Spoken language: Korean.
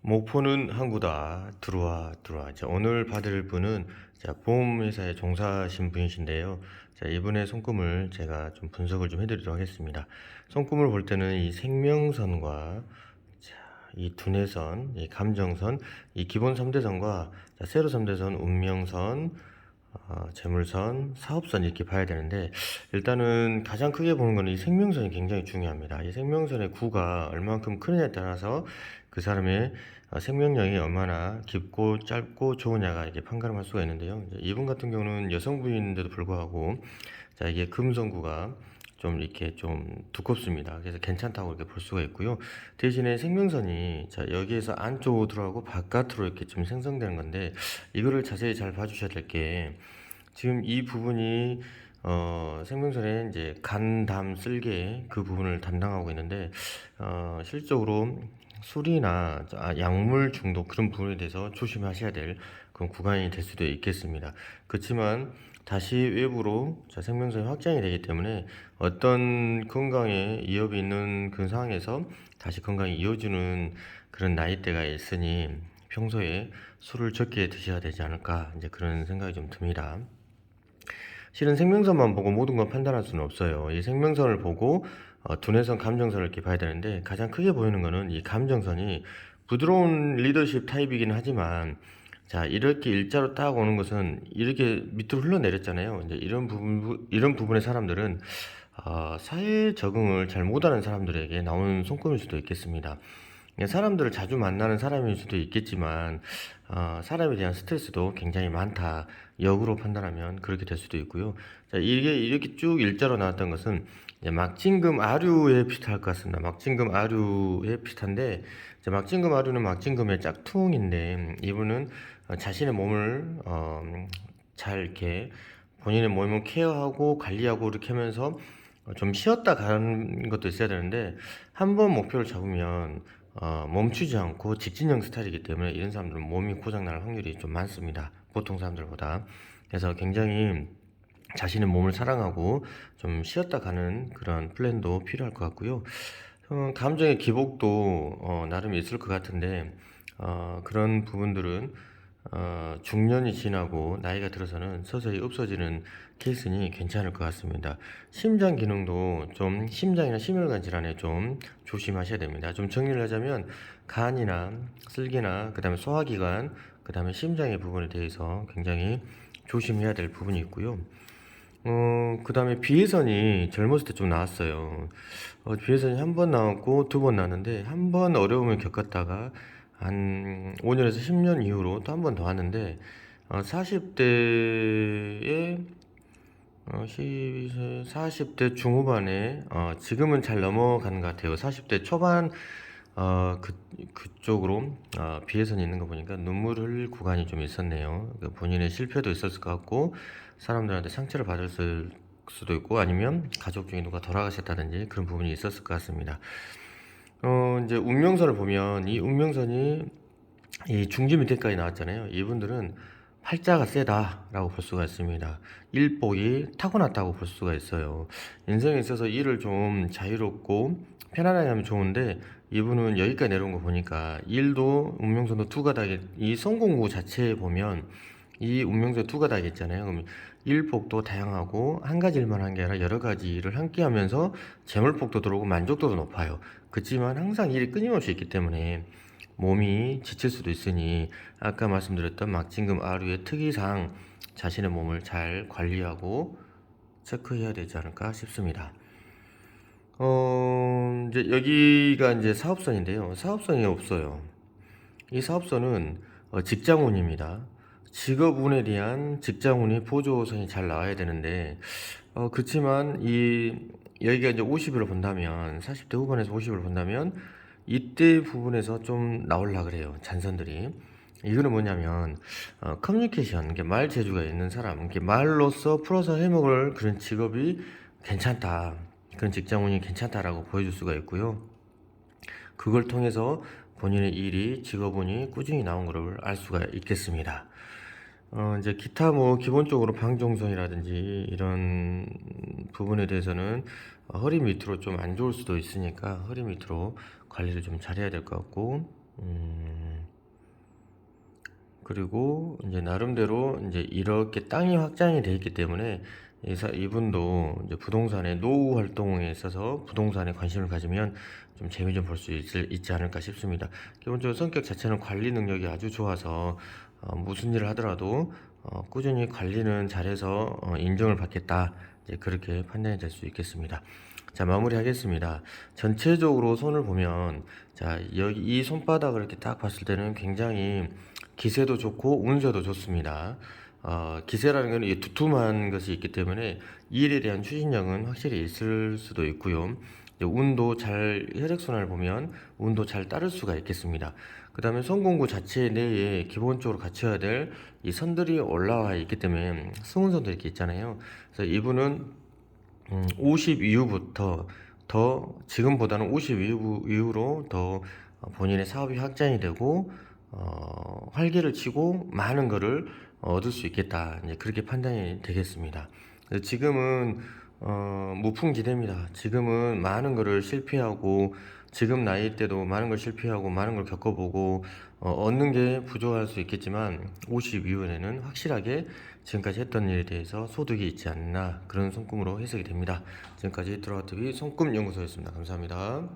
목포는 항구다. 들어와, 들어와. 자, 오늘 받을 분은 보험회사에 종사하신 분이신데요. 자, 이분의 손금을 제가 좀 분석을 좀 해드리도록 하겠습니다. 손금을 볼 때는 이 생명선과 이 두뇌선, 이 감정선, 이 기본 3대선과 세로 3대선, 운명선, 재물선, 사업선 이렇게 봐야 되는데, 일단은 가장 크게 보는 거는 이 생명선이 굉장히 중요합니다. 이 생명선의 구가 얼만큼 크느냐에 따라서 그 사람의 생명력이 얼마나 깊고 짧고 좋으냐가 이게 판가름할 수가 있는데요. 이분 같은 경우는 여성분인데도 불구하고 이게 금성구가 좀 이렇게 좀 두껍습니다. 그래서 괜찮다고 이렇게 볼 수가 있고요. 대신에 생명선이 여기에서 안쪽으로 들어가고 바깥으로 이렇게 좀 생성되는 건데, 이거를 자세히 잘 봐주셔야 될 게, 지금 이 부분이 생명선의 이제 간, 담, 쓸개 그 부분을 담당하고 있는데, 실적으로 술이나 약물 중독 그런 부분에 대해서 조심하셔야 될 그런 구간이 될 수도 있겠습니다. 그렇지만 다시 외부로 생명선이 확장이 되기 때문에 어떤 건강에 위협이 있는 그 상황에서 다시 건강이 이어지는 그런 나이대가 있으니 평소에 술을 적게 드셔야 되지 않을까, 이제 그런 생각이 좀 듭니다. 실은 생명선만 보고 모든 걸 판단할 수는 없어요. 이 생명선을 보고 두뇌선, 감정선을 이렇게 봐야 되는데, 가장 크게 보이는 거는 이 감정선이 부드러운 리더십 타입이긴 하지만, 자, 이렇게 일자로 딱 오는 것은 이렇게 밑으로 흘러내렸잖아요. 이제 이런 부분의 사람들은 사회 적응을 잘 못하는 사람들에게 나오는 손금일 수도 있겠습니다. 사람들을 자주 만나는 사람일 수도 있겠지만, 사람에 대한 스트레스도 굉장히 많다. 역으로 판단하면 그렇게 될 수도 있고요. 자, 이게 이렇게 쭉 일자로 나왔던 것은 이제 막진금 아류에 비슷할 것 같습니다. 막진금 아류에 비슷한데, 이제 막진금 아류는 막진금의 짝퉁인데, 이분은 자신의 몸을 잘 이렇게 본인의 몸을 케어하고 관리하고 이렇게 하면서 좀 쉬었다 가는 것도 있어야 되는데, 한 번 목표를 잡으면 멈추지 않고 직진형 스타일이기 때문에 이런 사람들은 몸이 고장날 확률이 좀 많습니다. 보통 사람들보다. 그래서 굉장히 자신의 몸을 사랑하고 좀 쉬었다 가는 그런 플랜도 필요할 것 같고요. 감정의 기복도 나름 있을 것 같은데, 그런 부분들은 중년이 지나고 나이가 들어서는 서서히 없어지는 케이스니 괜찮을 것 같습니다. 심장 기능도 좀, 심장이나 심혈관 질환에 좀 조심하셔야 됩니다. 좀 정리를 하자면 간이나 쓸개나 그 다음에 소화기관, 그 다음에 심장의 부분에 대해서 굉장히 조심해야 될 부분이 있고요. 그 다음에 비회선이 젊었을 때 좀 나왔어요. 비회선이 한 번 나왔고 두 번 나왔는데, 한 번 어려움을 겪었다가 한 5년에서 10년 이후로 또 한 번 더 왔는데, 40대에 40대 중후반에 지금은 잘 넘어가는 것 같아요. 40대 초반 그쪽으로 비회선이 있는 거 보니까 눈물 흘릴 구간이 좀 있었네요. 그러니까 본인의 실패도 있었을 것 같고, 사람들한테 상처를 받을 수도 있고, 아니면 가족 중에 누가 돌아가셨다든지 그런 부분이 있었을 것 같습니다. 이제 운명선을 보면 이 운명선이 이 중지 밑에까지 나왔잖아요. 이분들은 팔자가 세다라고 볼 수가 있습니다. 일복이 타고났다고 볼 수가 있어요. 인생에 있어서 일을 좀 자유롭고 편안하게 하면 좋은데, 이분은 여기까지 내려온 거 보니까 일도 운명선도 두 가닥에, 이 성공구 자체에 보면 이 운명선 두 가닥이 있잖아요. 그럼 일복도 다양하고 한 가지 일만 한 게 아니라 여러 가지 일을 함께 하면서 재물복도 들어오고 만족도도 높아요. 그렇지만 항상 일이 끊임없이 있기 때문에 몸이 지칠 수도 있으니, 아까 말씀드렸던 막진금 아류의 특이상 자신의 몸을 잘 관리하고 체크해야 되지 않을까 싶습니다. 이제 여기가 이제 사업선인데요. 사업선이 없어요. 이 사업선은 직장운입니다. 직업운에 대한 직장운이 보조선이 잘 나와야 되는데, 그렇지만 여기가 이제 50을 본다면, 40대 후반에서 50을 본다면 이때 부분에서 좀 나올라 그래요. 잔선들이. 이거는 뭐냐면 커뮤니케이션, 이게 말 재주가 있는 사람, 이게 말로써 풀어서 해먹을 그런 직업이 괜찮다, 그런 직장운이 괜찮다라고 보여줄 수가 있고요. 그걸 통해서 본인의 일이, 직업운이 꾸준히 나온 것을 알 수가 있겠습니다. 이제 기타 뭐 기본적으로 방종성이라든지 이런 부분에 대해서는 허리 밑으로 좀 안 좋을 수도 있으니까 허리 밑으로 관리를 좀 잘해야 될 것 같고, 그리고 이제 나름대로 이제 이렇게 땅이 확장이 돼 있기 때문에 이분도 이제 부동산의 노후 활동에 있어서 부동산에 관심을 가지면 좀 재미 좀 볼 수 있지 않을까 싶습니다. 기본적으로 성격 자체는 관리 능력이 아주 좋아서 무슨 일을 하더라도 꾸준히 관리는 잘해서 인정을 받겠다. 이제 그렇게 판단이 될 수 있겠습니다. 자, 마무리하겠습니다. 전체적으로 손을 보면, 자, 여기 이 손바닥을 이렇게 딱 봤을 때는 굉장히 기세도 좋고 운세도 좋습니다. 기세라는 것은 이 두툼한 것이 있기 때문에 이 일에 대한 추진력은 확실히 있을 수도 있고요. 운도 잘, 혈액순환을 보면 운도 잘 따를 수가 있겠습니다. 그 다음에 선공구 자체 내에 기본적으로 갖춰야 될 이 선들이 올라와 있기 때문에 승운선도 이렇게 있잖아요. 그래서 이분은 50 이후부터 더 지금보다는 50 이후로 더 본인의 사업이 확장이 되고 활기를 치고 많은 거를 얻을 수 있겠다. 이제 그렇게 판단이 되겠습니다. 지금은 무풍지대입니다. 지금은 많은 거를 실패하고 지금 나이 때도 많은 걸 실패하고 많은 걸 겪어보고 얻는 게 부족할 수 있겠지만 50 이후에는 확실하게 지금까지 했던 일에 대해서 소득이 있지 않나 그런 손금으로 해석이 됩니다. 지금까지 드라마TV 손금연구소였습니다. 감사합니다.